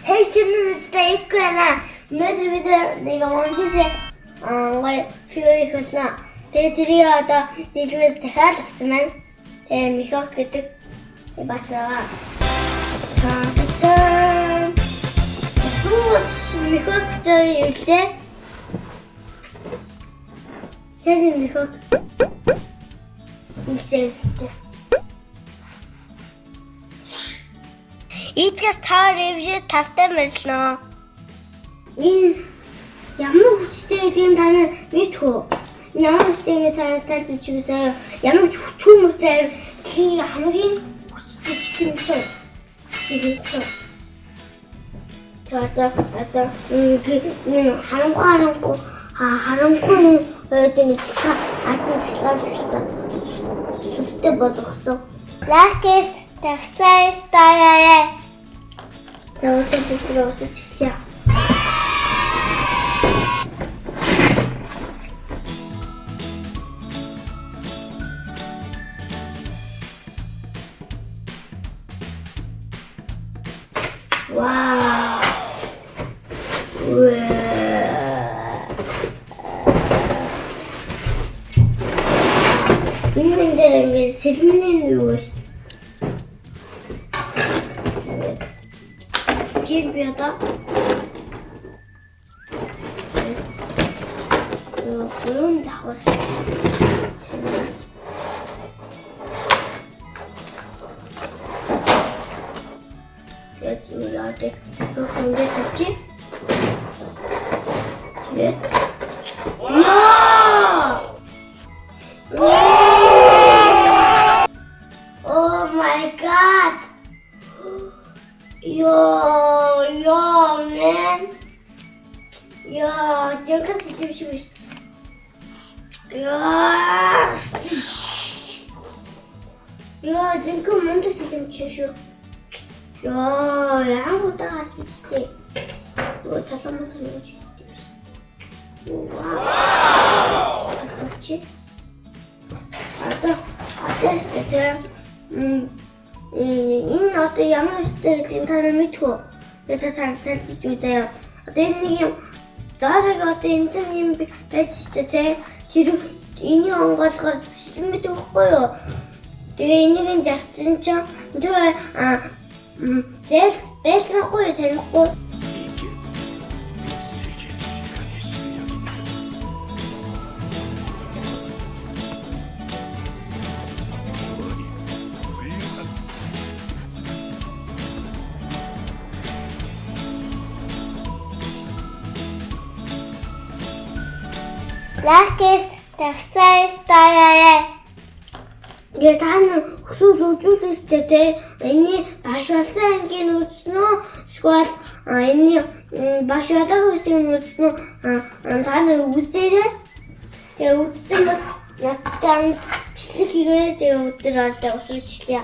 Хей шинэ ikana. Өнөөдөр бид нэг монжисе гой фигурик болсон. Тэгээ тэрийг одоо нийлмээс дахиад авсан байна. Тэгээ Михок гэдэг бат байгаа. Цаа. Гүц Михоктой ирлээ. Сайн Михок. Идгээс таар ревжээ тавтай мэрэлнэ. Энэ ямар хүчтэй гэдгийг та нар мэдхүү. Ямар хүчтэй юм та бич үү? Ямар хүчгүй мөртэй тийм хамгийн хүчтэй юм шиг. Одоо харанхуй байдаг нэг цэцэг адын цэцгэлцэн сүртэй болгосон. Лакес тастайс таяа. Зөөлөн бүтрөөс чиглэе. Вау. Ингээд сэлмний юус. Жиг би одоо. Гүн дахус. Тэгээд яадаг хөнгөж тавьчих. Тэгээд Oh my god! Yo, man! Yo, jangan sedih. Yo, jangan mana sedih. Yo, yang udah sedih. Yo, tak sama sedih. Wow! Kecil. Ada sedih. Энэ одоо ямар үстэй гэдэг та нар мэдхүү. Тэгээд та залбиж үдээ. Одоо энэ нэг юм дараг одоо энэ юм байж штэ тий. Тэр энэ онгоолгоор сэлэн мэд өгөхгүй юу. Тэгээ энийг завцсан чинь тэр байлцмахгүй юу танихгүй. Лакес тастайс таяа. Я тань хүсэл үзүүлсэн тэ. Эний башуулсан ангийн үзнэ. Эсвэл эний башуудаг үсгийн үзнэ. Та нар үзээрэй. Тэгээ үзсэн бол надад бичлэг хийгээд өдөр алдаа усаж эхлэе.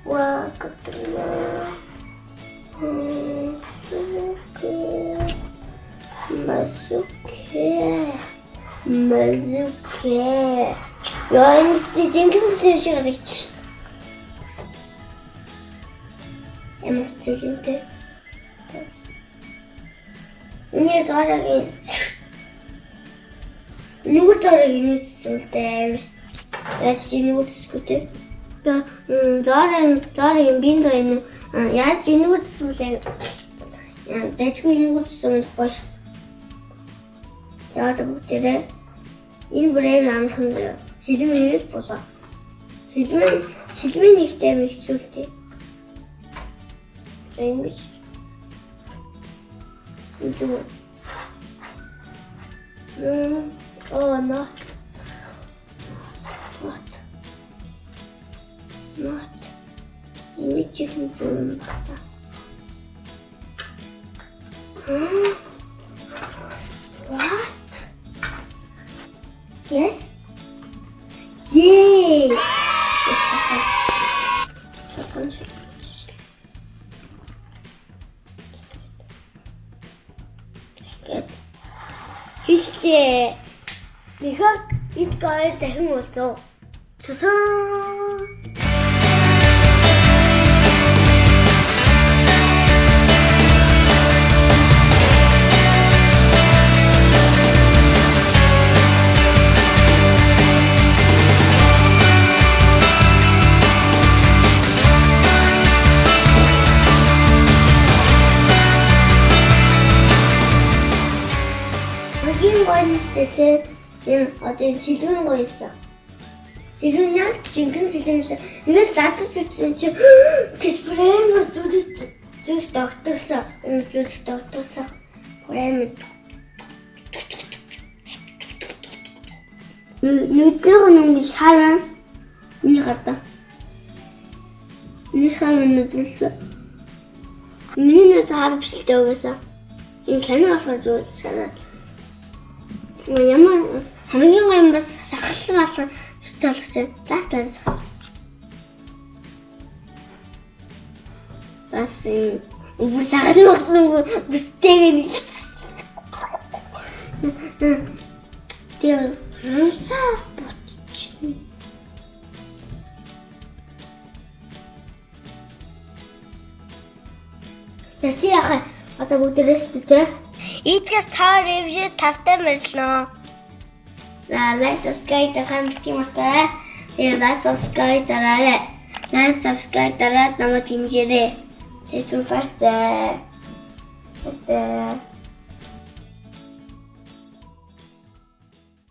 Wah, ketemu. Masuk. Ya ini jengkel sih harus. Emang jengkel. Ini lagi. Ini lagi sebentar. Sini skuter. Дараагийн биндо энэ яаж инүүцсэн мөлий дэжгүй инүүцсэн бол яагаад бүгдээрээ энэ брэнд амхан сэлмийг болоо сэлмийн нэгтэй мэхцүүлтий ингэж юу not ini chicken film bata. What? Yes? Yay! Hiç Михок ит гоор дахин болов. Цэцэн. Хамгийн гоё нь тэ энэ одоо сэлвэн гоё байсан. Сэлвэн яг жинхэнэ сэлвэн шиг ингээд задаж үзсэн чи кэспрэмэр зүрх тогтолсон. Энэ зүрх тогтолсон. Прэмэр. Нүднийх нь шаран. Миний гадаа. Миний хамын нүдэлсэн. Миний нүд харвшилтэй угаасаа. Энэ кино авах зүйл санаа. Ямар хамгийн гоё юм бас сахалсан алсан социологч ласт бас бүр сахалсан болсон бүстэйг нь тэр юмсаа ботч Яти яхаа одоо бүгд рестэй те Идгээс та ревью тавтай мөрлөө. За, like subscribe дарахад мартаа. Тэгээ like subscribe дараарай. Like subscribe дараад намайг дэмжээрэй. Тэгээ түр фастаа.